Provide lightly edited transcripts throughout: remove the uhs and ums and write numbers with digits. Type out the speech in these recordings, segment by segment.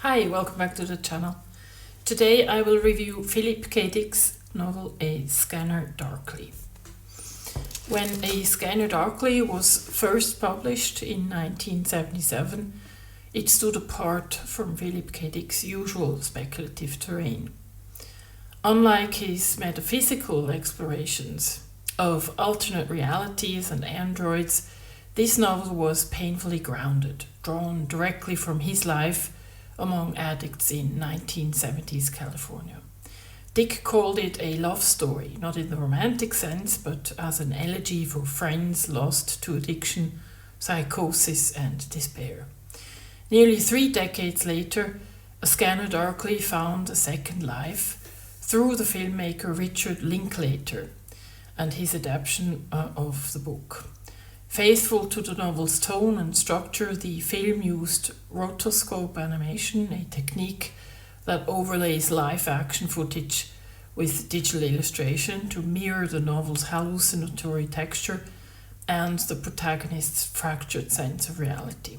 Hi, welcome back to the channel. Today I will review Philip K. Dick's novel A Scanner Darkly. When A Scanner Darkly was first published in 1977, it stood apart from Philip K. Dick's usual speculative terrain. Unlike his metaphysical explorations of alternate realities and androids, this novel was painfully grounded, drawn directly from his life among addicts in 1970s California. Dick called it a love story, not in the romantic sense, but as an elegy for friends lost to addiction, psychosis, and despair. Nearly 3 decades later, A Scanner Darkly found a second life through the filmmaker Richard Linklater and his adaptation of the book. Faithful to the novel's tone and structure, the film used rotoscope animation, a technique that overlays live action footage with digital illustration to mirror the novel's hallucinatory texture and the protagonist's fractured sense of reality.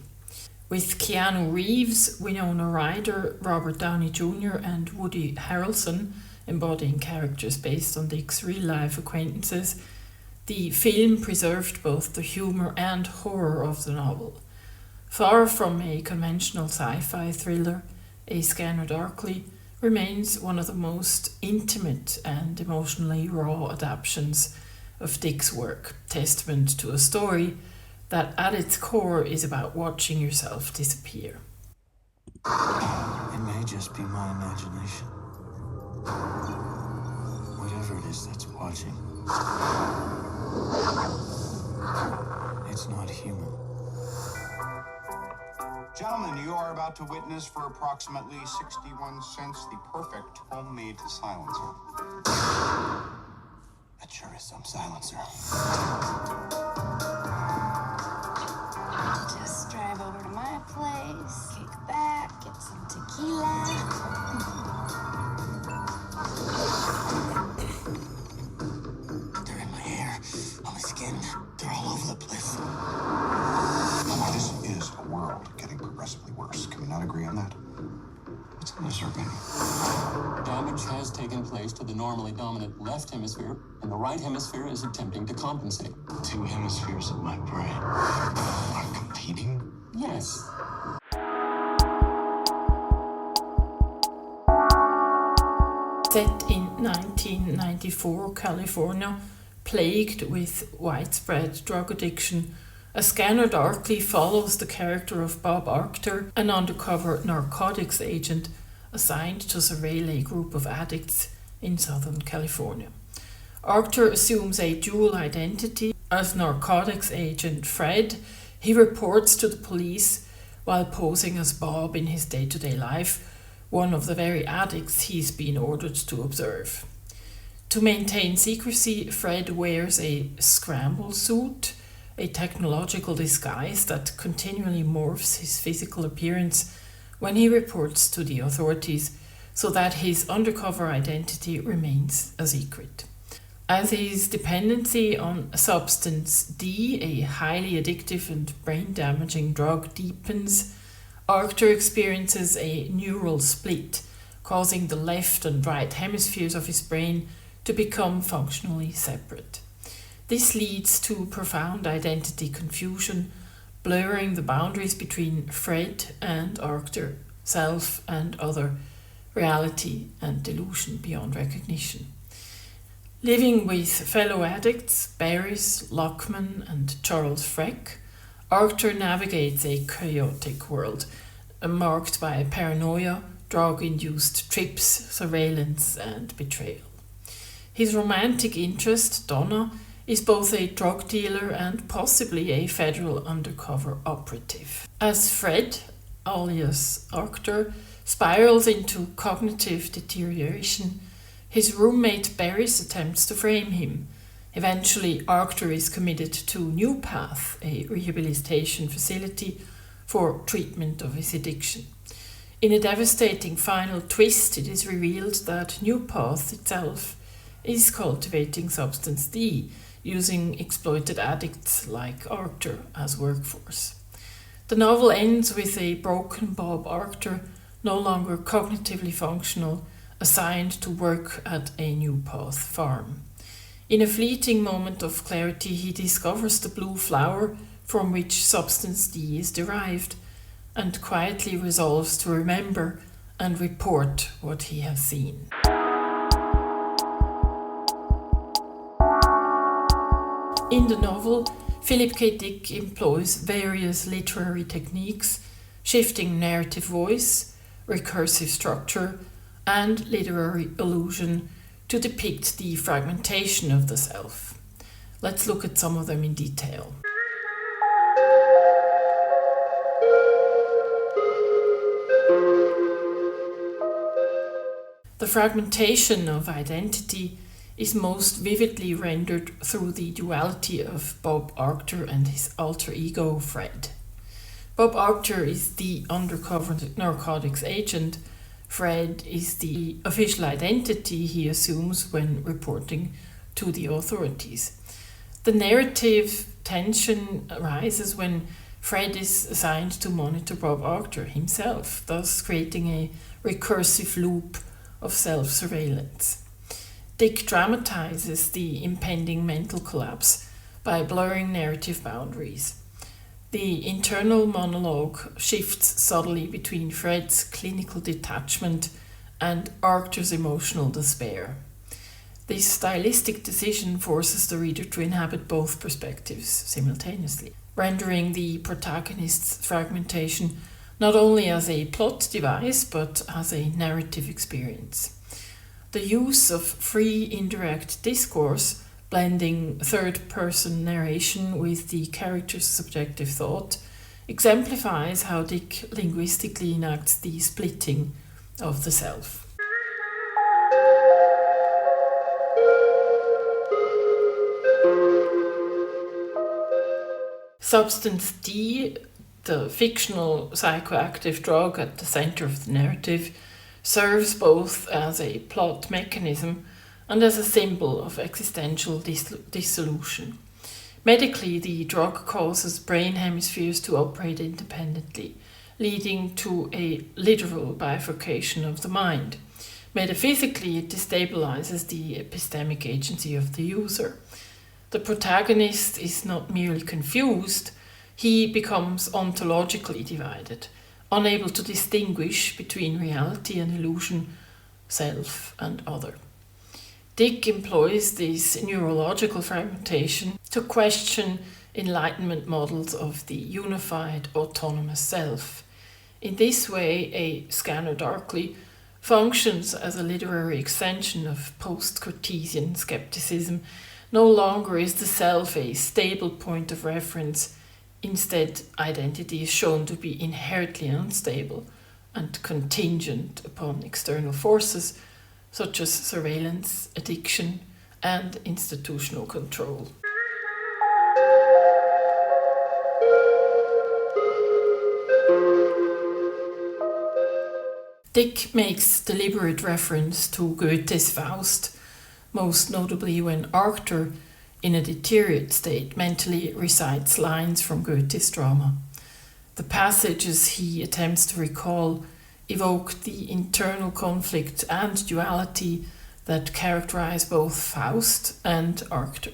With Keanu Reeves, Winona Ryder, Robert Downey Jr. and Woody Harrelson embodying characters based on Dick's real-life acquaintances, the film preserved both the humor and horror of the novel. Far from a conventional sci-fi thriller, A Scanner Darkly remains one of the most intimate and emotionally raw adaptations of Dick's work, testament to a story that at its core is about watching yourself disappear. It may just be my imagination. Whatever it is that's watching, it's not human. Gentlemen, you are about to witness for approximately 61 cents the perfect homemade silencer. That sure is some silencer. Just drive over to my place, kick back, get some tequila. They're in my hair, on my skin. They're all over the place. This is a world getting progressively worse. Can we not agree on that? It's unnerving. Damage has taken place to the normally dominant left hemisphere, and the right hemisphere is attempting to compensate. The 2 hemispheres of my brain are competing. Yes. Set in 1994 California, plagued with widespread drug addiction, A Scanner Darkly follows the character of Bob Arctor, an undercover narcotics agent assigned to surveil a group of addicts in Southern California. Arctor assumes a dual identity. As narcotics agent Fred, he reports to the police while posing as Bob in his day-to-day life, one of the very addicts he's been ordered to observe. To maintain secrecy, Fred wears a scramble suit, a technological disguise that continually morphs his physical appearance when he reports to the authorities, so that his undercover identity remains a secret. As his dependency on substance D, a highly addictive and brain-damaging drug, deepens, Arctor experiences a neural split, causing the left and right hemispheres of his brain to become functionally separate. This leads to profound identity confusion, blurring the boundaries between Fred and Arctor, self and other, reality and delusion beyond recognition. Living with fellow addicts Barris, Lockman and Charles Freck, Arctor navigates a chaotic world marked by paranoia, drug-induced trips, surveillance and betrayal. His romantic interest, Donna, is both a drug dealer and possibly a federal undercover operative. As Fred, alias Arctor, spirals into cognitive deterioration, his roommate Barris attempts to frame him. Eventually, Arctor is committed to New Path, a rehabilitation facility for treatment of his addiction. In a devastating final twist, it is revealed that New Path itself is cultivating substance D, using exploited addicts like Arctor as workforce. The novel ends with a broken Bob Arctor no longer cognitively functional, assigned to work at a New Path farm. In a fleeting moment of clarity, he discovers the blue flower from which substance D is derived, and quietly resolves to remember and report what he has seen. In the novel, Philip K. Dick employs various literary techniques, shifting narrative voice, recursive structure, and literary allusion to depict the fragmentation of the self. Let's look at some of them in detail. The fragmentation of identity is most vividly rendered through the duality of Bob Arctor and his alter ego Fred. Bob Arctor is the undercover narcotics agent. Fred is the official identity he assumes when reporting to the authorities. The narrative tension arises when Fred is assigned to monitor Bob Arctor himself, thus creating a recursive loop of self-surveillance. Dick dramatizes the impending mental collapse by blurring narrative boundaries. The internal monologue shifts subtly between Fred's clinical detachment and Arctor's emotional despair. This stylistic decision forces the reader to inhabit both perspectives simultaneously, rendering the protagonist's fragmentation not only as a plot device but as a narrative experience. The use of free indirect discourse, blending third-person narration with the character's subjective thought, exemplifies how Dick linguistically enacts the splitting of the self. Substance D, the fictional psychoactive drug at the center of the narrative, serves both as a plot mechanism and as a symbol of existential dissolution. Medically, the drug causes brain hemispheres to operate independently, leading to a literal bifurcation of the mind. Metaphysically, it destabilizes the epistemic agency of the user. The protagonist is not merely confused, he becomes ontologically divided, unable to distinguish between reality and illusion, self and other. Dick employs this neurological fragmentation to question Enlightenment models of the unified autonomous self. In this way, a scanner darkly functions as a literary extension of post-Cartesian skepticism. No longer is the self a stable point of reference. Instead, identity is shown to be inherently unstable and contingent upon external forces such as surveillance, addiction, and institutional control. Dick makes deliberate reference to Goethe's Faust, most notably when Arctor, in a deteriorate state, mentally recites lines from Goethe's drama. The passages he attempts to recall evoke the internal conflict and duality that characterize both Faust and Arctor.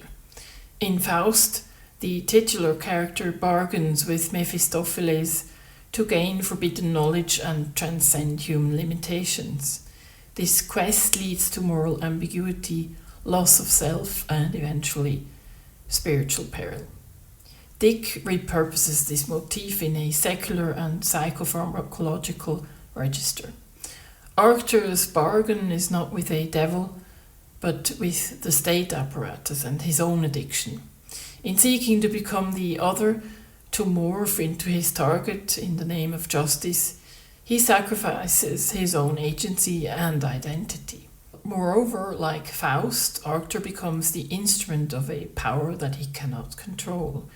In Faust, the titular character bargains with Mephistopheles to gain forbidden knowledge and transcend human limitations. This quest leads to moral ambiguity, loss of self, and eventually spiritual peril. Dick repurposes this motif in a secular and psychopharmacological register. Arctur's bargain is not with a devil, but with the state apparatus and his own addiction. In seeking to become the other, to morph into his target in the name of justice, he sacrifices his own agency and identity. Moreover, like Faust, Arctor becomes the instrument of a power that he cannot control.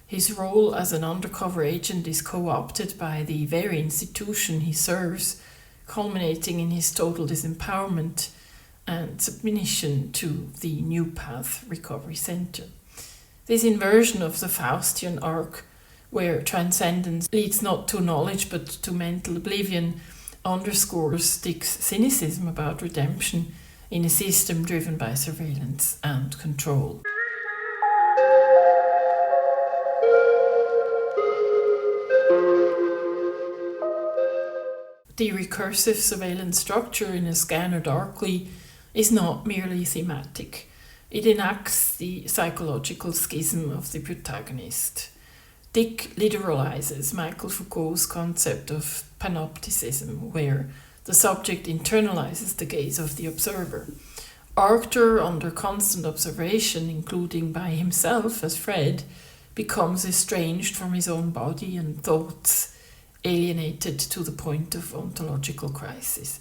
His role as an undercover agent is co-opted by the very institution he serves, culminating in his total disempowerment and submission to the New Path Recovery Center. This inversion of the Faustian arc, where transcendence leads not to knowledge but to mental oblivion, underscores Dick's cynicism about redemption in a system driven by surveillance and control. The recursive surveillance structure in A Scanner Darkly is not merely thematic. It enacts the psychological schism of the protagonist. Dick literalizes Michael Foucault's concept of panopticism, where the subject internalizes the gaze of the observer. Arctor, under constant observation, including by himself as Fred, becomes estranged from his own body and thoughts, alienated to the point of ontological crisis.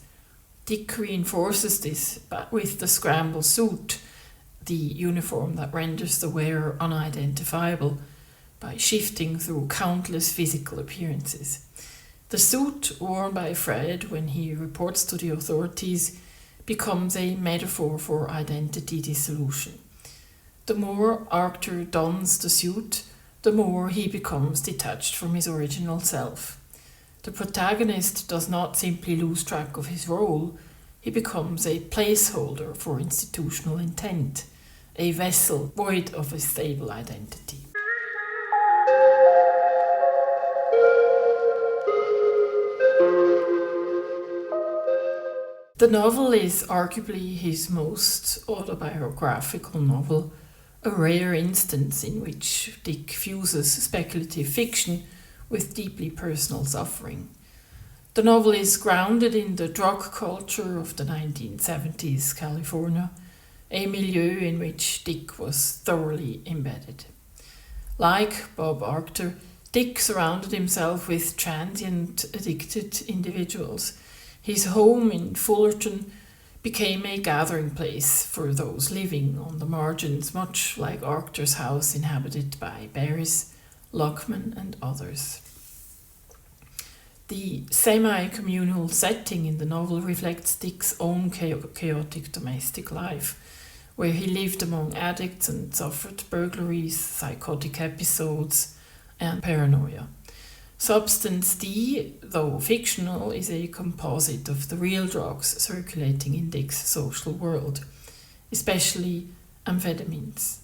Dick reinforces this with the scramble suit, the uniform that renders the wearer unidentifiable by shifting through countless physical appearances. The suit worn by Fred when he reports to the authorities becomes a metaphor for identity dissolution. The more Arctor dons the suit, the more he becomes detached from his original self. The protagonist does not simply lose track of his role, he becomes a placeholder for institutional intent, a vessel void of a stable identity. The novel is arguably his most autobiographical novel, a rare instance in which Dick fuses speculative fiction with deeply personal suffering. The novel is grounded in the drug culture of the 1970s California, a milieu in which Dick was thoroughly embedded. Like Bob Arctor, Dick surrounded himself with transient, addicted individuals. His home in Fullerton became a gathering place for those living on the margins, much like Arctor's house inhabited by Barris, Lockman and others. The semi-communal setting in the novel reflects Dick's own chaotic domestic life, where he lived among addicts and suffered burglaries, psychotic episodes, and paranoia. Substance D, though fictional, is a composite of the real drugs circulating in Dick's social world, especially amphetamines,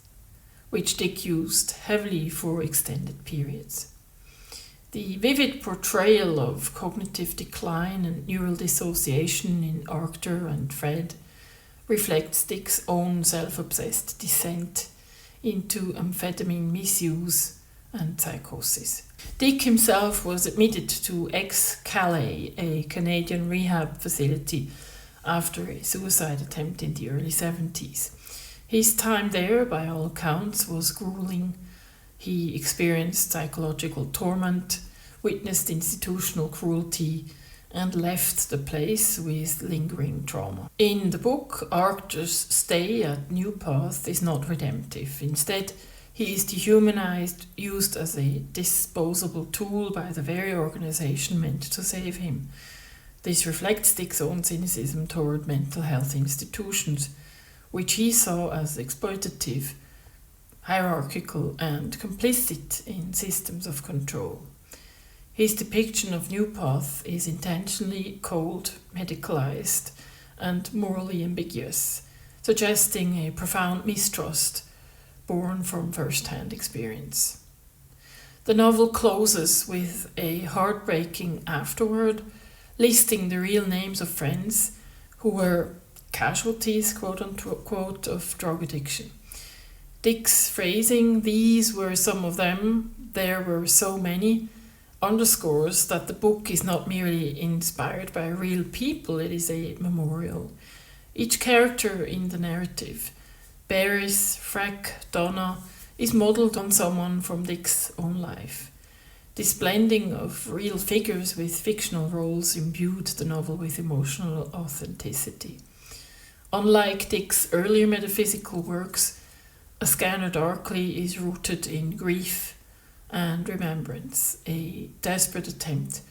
which Dick used heavily for extended periods. The vivid portrayal of cognitive decline and neural dissociation in Arctor and Fred reflects Dick's own self-obsessed descent into amphetamine misuse and psychosis. Dick himself was admitted to Calais, a Canadian rehab facility, after a suicide attempt in the early 70s. His time there, by all accounts, was grueling. He experienced psychological torment, witnessed institutional cruelty, and left the place with lingering trauma. In the book, Arctor's stay at New Path is not redemptive. Instead, he is dehumanized, used as a disposable tool by the very organization meant to save him. This reflects Dick's own cynicism toward mental health institutions, which he saw as exploitative, hierarchical, and complicit in systems of control. His depiction of New Path is intentionally cold, medicalized, and morally ambiguous, suggesting a profound mistrust born from first-hand experience. The novel closes with a heartbreaking afterword, listing the real names of friends who were casualties, quote-unquote, of drug addiction. Dick's phrasing, "these were some of them, there were so many," underscores that the book is not merely inspired by real people, it is a memorial. Each character in the narrative, Barris, Freck, Donna, is modelled on someone from Dick's own life. This blending of real figures with fictional roles imbued the novel with emotional authenticity. Unlike Dick's earlier metaphysical works, A Scanner Darkly is rooted in grief and remembrance, a desperate attempt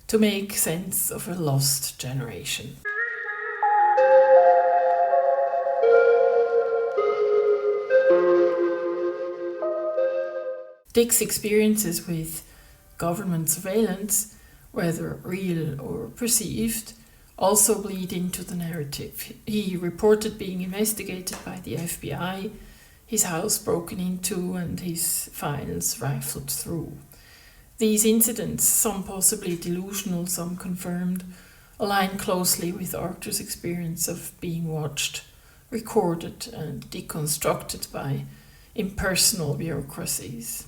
to make sense of a lost generation. Dick's experiences with government surveillance whether real or perceived, also bleed into the narrative. He reported being investigated by the FBI, his house broken into and his files rifled through. These incidents, some possibly delusional, some confirmed, align closely with Arctor's experience of being watched, recorded and deconstructed by impersonal bureaucracies.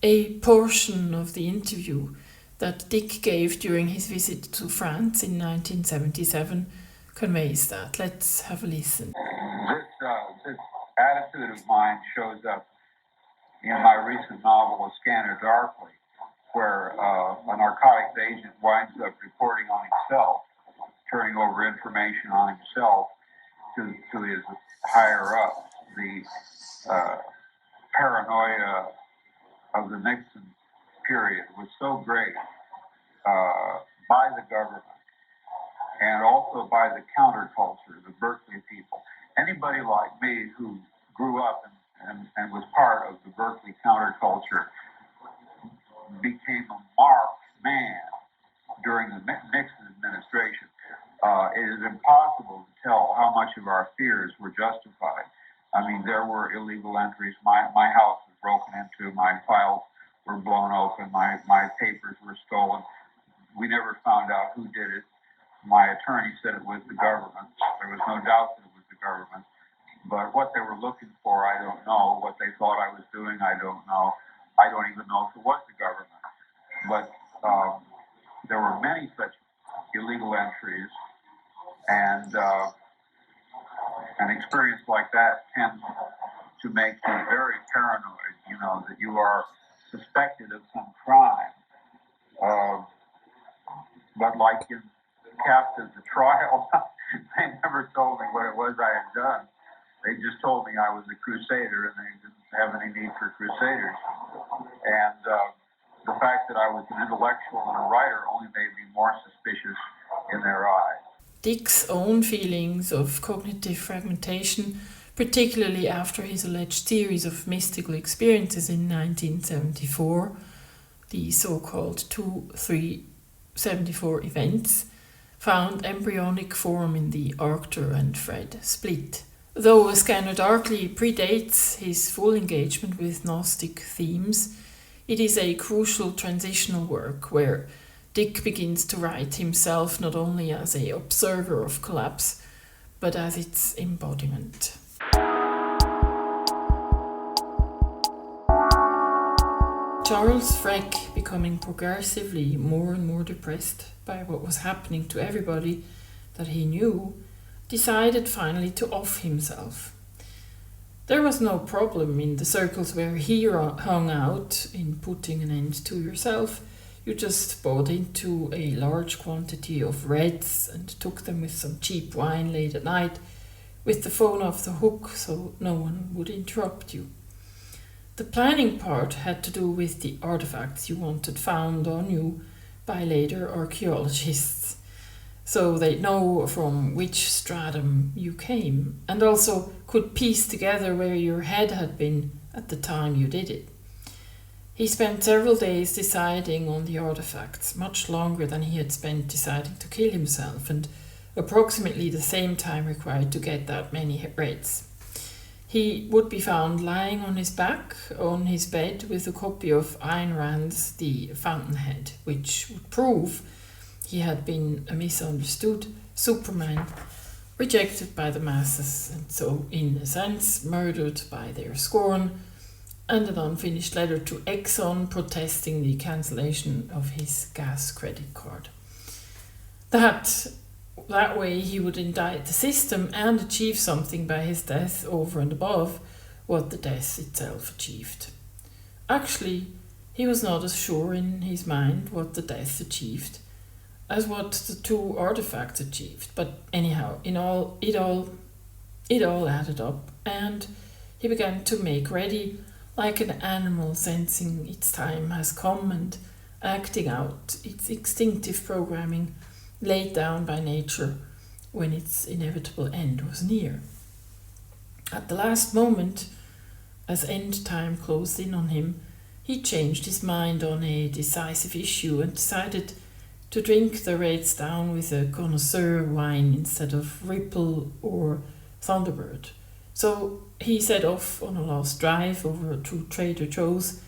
A portion of the interview that Dick gave during his visit to France in 1977 conveys that. Let's have a listen. This attitude of mine shows up in my recent novel, A Scanner Darkly, where a narcotics agent winds up reporting on himself, turning over information on himself to his higher up. The paranoia of the Nixon period was so great by the government and also by the counterculture, the Berkeley people. Anybody like me who grew up and was part of the Berkeley counterculture became a marked man during the Nixon administration. It is impossible to tell how much of our fears were justified. I mean, there were illegal entries. My house was broken into. My files were blown open. My papers were stolen. We never found out who did it. My attorney said it was the government. There was no doubt that it was the government. But what they were looking for, I don't know. What they thought I was doing, I don't know. I don't even know if it was the government. But there were many such illegal entries, and an experience like that tends to make you very paranoid, you know, that you are suspected of some crime. But like in Kafka's The Trial, they never told me what it was I had done. They just told me I was a crusader, and they didn't have any need for crusaders. And the fact that I was an intellectual and a writer only made me more suspicious in their eyes. Dick's own feelings of cognitive fragmentation, particularly after his alleged series of mystical experiences in 1974, the so-called 2-3-74 events, found embryonic form in the Arctor and Fred split. Though A Scanner Darkly predates his full engagement with Gnostic themes, it is a crucial transitional work where Dick begins to write himself not only as an observer of collapse, but as its embodiment. Charles Freck, becoming progressively more and more depressed by what was happening to everybody that he knew, decided finally to off himself. There was no problem in the circles where he hung out in putting an end to yourself. You just bought into a large quantity of Reds and took them with some cheap wine late at night, with the phone off the hook so no one would interrupt you. The planning part had to do with the artifacts you wanted found on you by later archaeologists, so they'd know from which stratum you came, and also could piece together where your head had been at the time you did it. He spent several days deciding on the artifacts, much longer than he had spent deciding to kill himself, and approximately the same time required to get that many Reds. He would be found lying on his back on his bed with a copy of Ayn Rand's The Fountainhead, which would prove he had been a misunderstood Superman, rejected by the masses, and so, in a sense, murdered by their scorn, and an unfinished letter to Exxon protesting the cancellation of his gas credit card. That way he would indict the system and achieve something by his death over and above what the death itself achieved. Actually, he was not as sure in his mind what the death achieved as what the two artifacts achieved, but anyhow, it all added up, and he began to make ready, like an animal sensing its time has come and acting out its instinctive programming laid down by nature when its inevitable end was near. At the last moment, as end time closed in on him, he changed his mind on a decisive issue and decided to drink the rates down with a connoisseur wine instead of Ripple or Thunderbird. So he set off on a last drive over to Trader Joe's,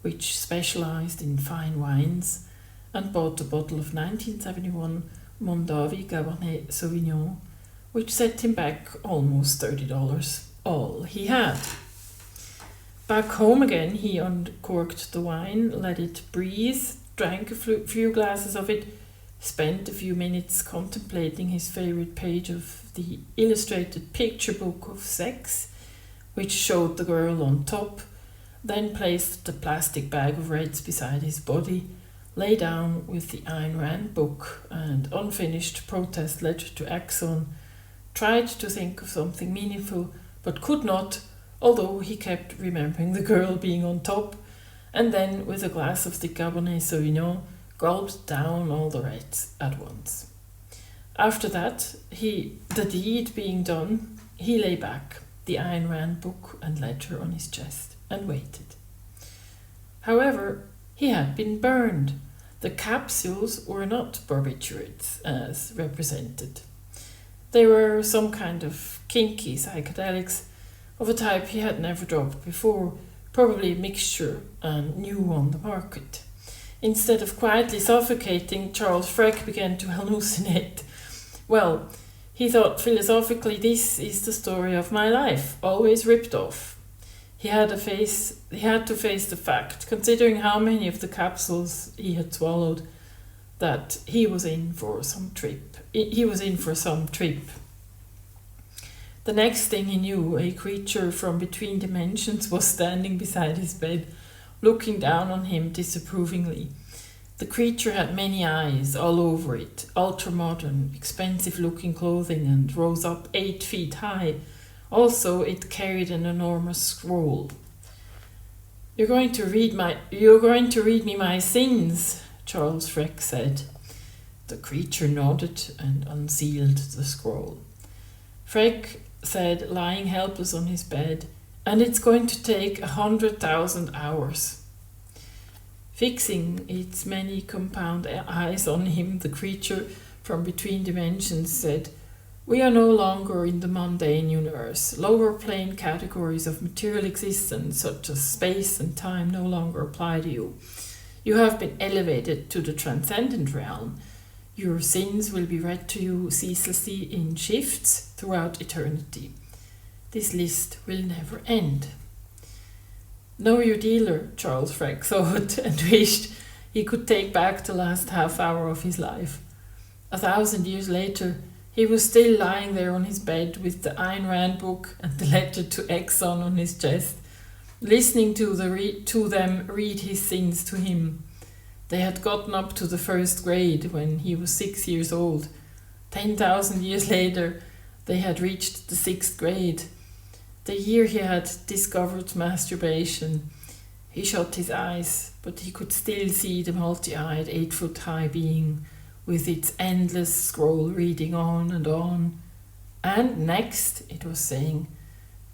which specialized in fine wines, and bought a bottle of 1971 Mondavi Cabernet Sauvignon, which set him back almost $30, all he had. Back home again, he uncorked the wine, let it breathe, drank a few glasses of it, spent a few minutes contemplating his favorite page of the illustrated picture book of sex, which showed the girl on top, then placed the plastic bag of Reds beside his body, lay down with the Ayn Rand book and unfinished protest letter to Exxon, tried to think of something meaningful, but could not, although he kept remembering the girl being on top, and then with a glass of the Cabernet Sauvignon, gulped down all the Reds at once. After that, the deed being done, he lay back, the Ayn Rand book and letter on his chest, and waited. However, he had been burned. The capsules were not barbiturates as represented. They were some kind of kinky psychedelics of a type he had never dropped before, probably a mixture and new on the market. Instead of quietly suffocating, Charles Freck began to hallucinate. Well, he thought philosophically, this is the story of my life, always ripped off. He had to face the fact, considering how many of the capsules he had swallowed, that he was in for some trip. The next thing he knew, a creature from between dimensions was standing beside his bed, looking down on him disapprovingly. The creature had many eyes all over it, ultra-modern, expensive-looking clothing, and rose up 8 feet high. Also, it carried an enormous scroll. You're going to read me my sins, Charles Freck said. The creature nodded and unsealed the scroll. Freck said, lying helpless on his bed, and it's going to take 100,000 hours. Fixing its many compound eyes on him, the creature from between dimensions said, we are no longer in the mundane universe. Lower plane categories of material existence, such as space and time, no longer apply to you. You have been elevated to the transcendent realm. Your sins will be read to you ceaselessly in shifts throughout eternity. This list will never end. Know your dealer, Charles Freck thought, and wished he could take back the last half hour of his life. 1,000 years later, he was still lying there on his bed with the Ayn Rand book and the letter to Exxon on his chest, listening to them read his sins to him. They had gotten up to the 1st grade when he was 6 years old. 10,000 years later, they had reached the 6th grade. The year he had discovered masturbation. He shut his eyes, but he could still see the multi-eyed 8-foot-high being with its endless scroll reading on. And next, it was saying,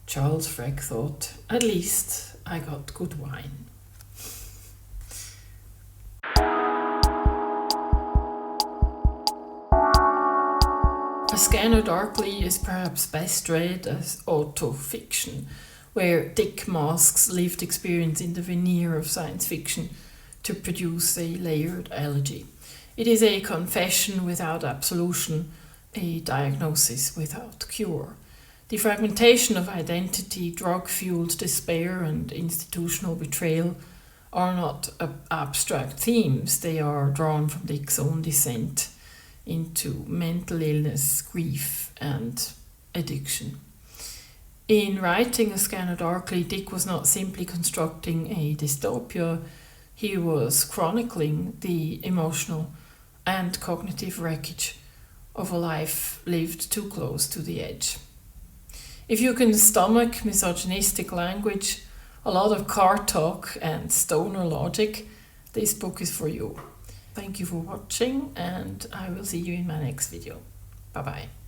Charles Freck thought, at least I got good wine. A Scanner Darkly is perhaps best read as auto-fiction, where Dick masks lived experience in the veneer of science fiction to produce a layered elegy. It is a confession without absolution, a diagnosis without cure. The fragmentation of identity, drug-fueled despair, and institutional betrayal are not abstract themes. They are drawn from Dick's own descent into mental illness, grief, and addiction. In writing A Scanner Darkly, Dick was not simply constructing a dystopia, he was chronicling the emotional and cognitive wreckage of a life lived too close to the edge. If you can stomach misogynistic language, a lot of car talk, and stoner logic, this book is for you. Thank you for watching, and I will see you in my next video. Bye bye.